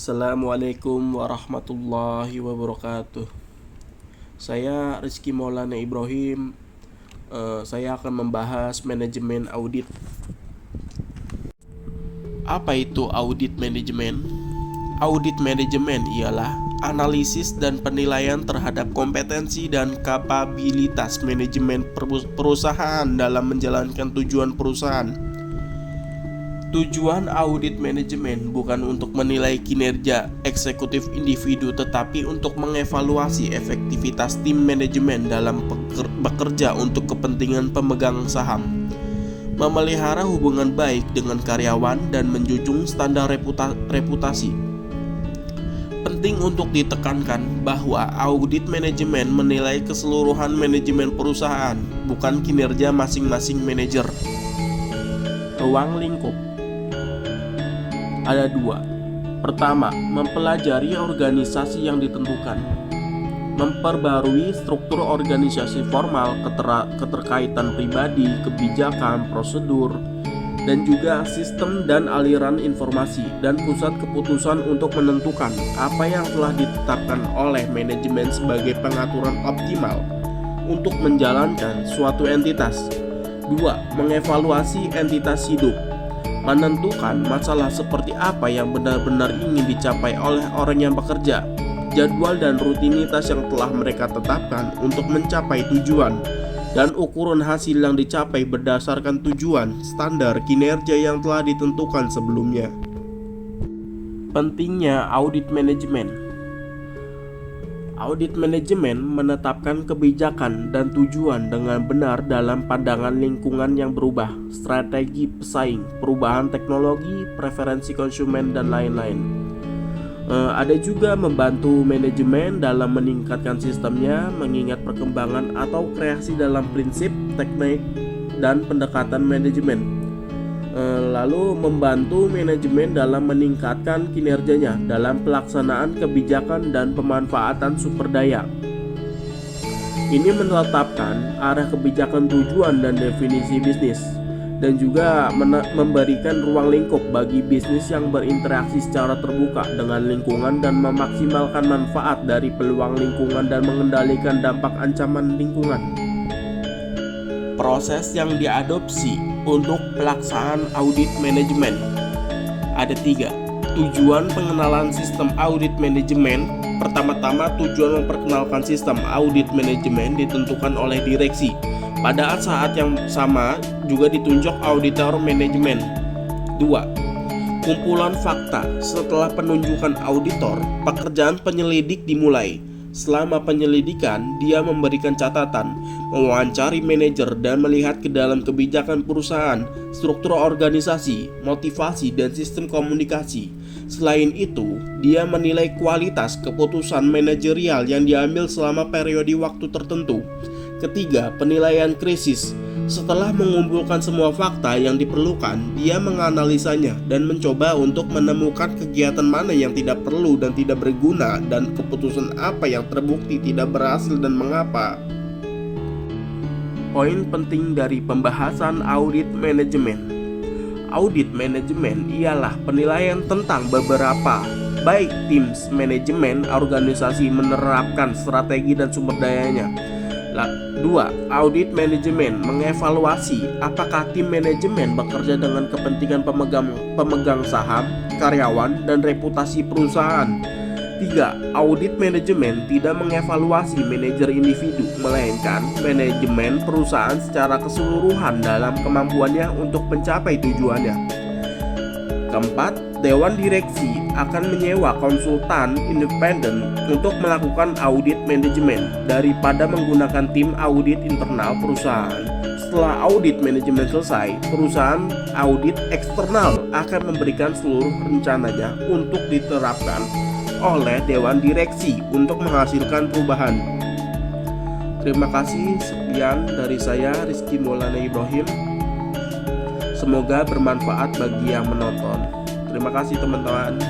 Assalamualaikum warahmatullahi wabarakatuh. Saya Rizky Maulana Ibrahim. Saya akan membahas manajemen audit. Apa itu audit manajemen? Audit manajemen ialah analisis dan penilaian terhadap kompetensi dan kapabilitas manajemen perusahaan dalam menjalankan tujuan perusahaan. Tujuan audit manajemen bukan untuk menilai kinerja eksekutif individu, tetapi untuk mengevaluasi efektivitas tim manajemen dalam bekerja untuk kepentingan pemegang saham, memelihara hubungan baik dengan karyawan, dan menjunjung standar reputasi. Penting untuk ditekankan bahwa audit manajemen menilai keseluruhan manajemen perusahaan, bukan kinerja masing-masing manajer. Ruang lingkup ada dua. Pertama, mempelajari organisasi yang ditentukan, memperbarui struktur organisasi formal, keterkaitan pribadi, kebijakan, prosedur, dan juga sistem dan aliran informasi dan pusat keputusan untuk menentukan apa yang telah ditetapkan oleh manajemen sebagai pengaturan optimal untuk menjalankan suatu entitas. 2. Mengevaluasi entitas hidup, menentukan masalah seperti apa yang benar-benar ingin dicapai oleh orang yang bekerja, jadwal dan rutinitas yang telah mereka tetapkan untuk mencapai tujuan, dan ukuran hasil yang dicapai berdasarkan tujuan standar kinerja yang telah ditentukan sebelumnya. Pentingnya audit manajemen. Audit manajemen menetapkan kebijakan dan tujuan dengan benar dalam pandangan lingkungan yang berubah, strategi pesaing, perubahan teknologi, preferensi konsumen, dan lain-lain. Ada juga membantu manajemen dalam meningkatkan sistemnya, mengingat perkembangan atau kreasi dalam prinsip, teknik, dan pendekatan manajemen. Lalu membantu manajemen dalam meningkatkan kinerjanya dalam pelaksanaan kebijakan dan pemanfaatan sumber daya. Ini menetapkan arah kebijakan, tujuan, dan definisi bisnis, dan juga memberikan ruang lingkup bagi bisnis yang berinteraksi secara terbuka dengan lingkungan dan memaksimalkan manfaat dari peluang lingkungan dan mengendalikan dampak ancaman lingkungan. Proses yang diadopsi untuk pelaksanaan audit manajemen ada 3. Tujuan pengenalan sistem audit manajemen. Pertama-tama, tujuan memperkenalkan sistem audit manajemen ditentukan oleh direksi. Pada saat yang sama juga ditunjuk auditor manajemen. 2. Kumpulan fakta. Setelah penunjukan auditor, pekerjaan penyelidik dimulai. Selama penyelidikan, dia memberikan catatan, mewawancari manajer, dan melihat ke dalam kebijakan perusahaan, struktur organisasi, motivasi, dan sistem komunikasi. Selain itu, dia menilai kualitas keputusan manajerial yang diambil selama periode waktu tertentu. Ketiga, penilaian krisis. Setelah mengumpulkan semua fakta yang diperlukan, dia menganalisanya dan mencoba untuk menemukan kegiatan mana yang tidak perlu dan tidak berguna, dan keputusan apa yang terbukti tidak berhasil dan mengapa. Poin penting dari pembahasan audit manajemen. Audit manajemen ialah penilaian tentang beberapa baik tim manajemen organisasi menerapkan strategi dan sumber dayanya. 2. Audit manajemen mengevaluasi apakah tim manajemen bekerja dengan kepentingan pemegang saham, karyawan, dan reputasi perusahaan. 3. Audit manajemen tidak mengevaluasi manajer individu, melainkan manajemen perusahaan secara keseluruhan dalam kemampuannya untuk mencapai tujuannya. 4. Dewan direksi akan menyewa konsultan independen untuk melakukan audit manajemen daripada menggunakan tim audit internal perusahaan. Setelah audit manajemen selesai, perusahaan audit eksternal akan memberikan seluruh rencananya untuk diterapkan oleh dewan direksi untuk menghasilkan perubahan. Terima kasih, sekian dari saya Rizky Maulana Ibrahim. Semoga bermanfaat bagi yang menonton. Terima kasih teman-teman.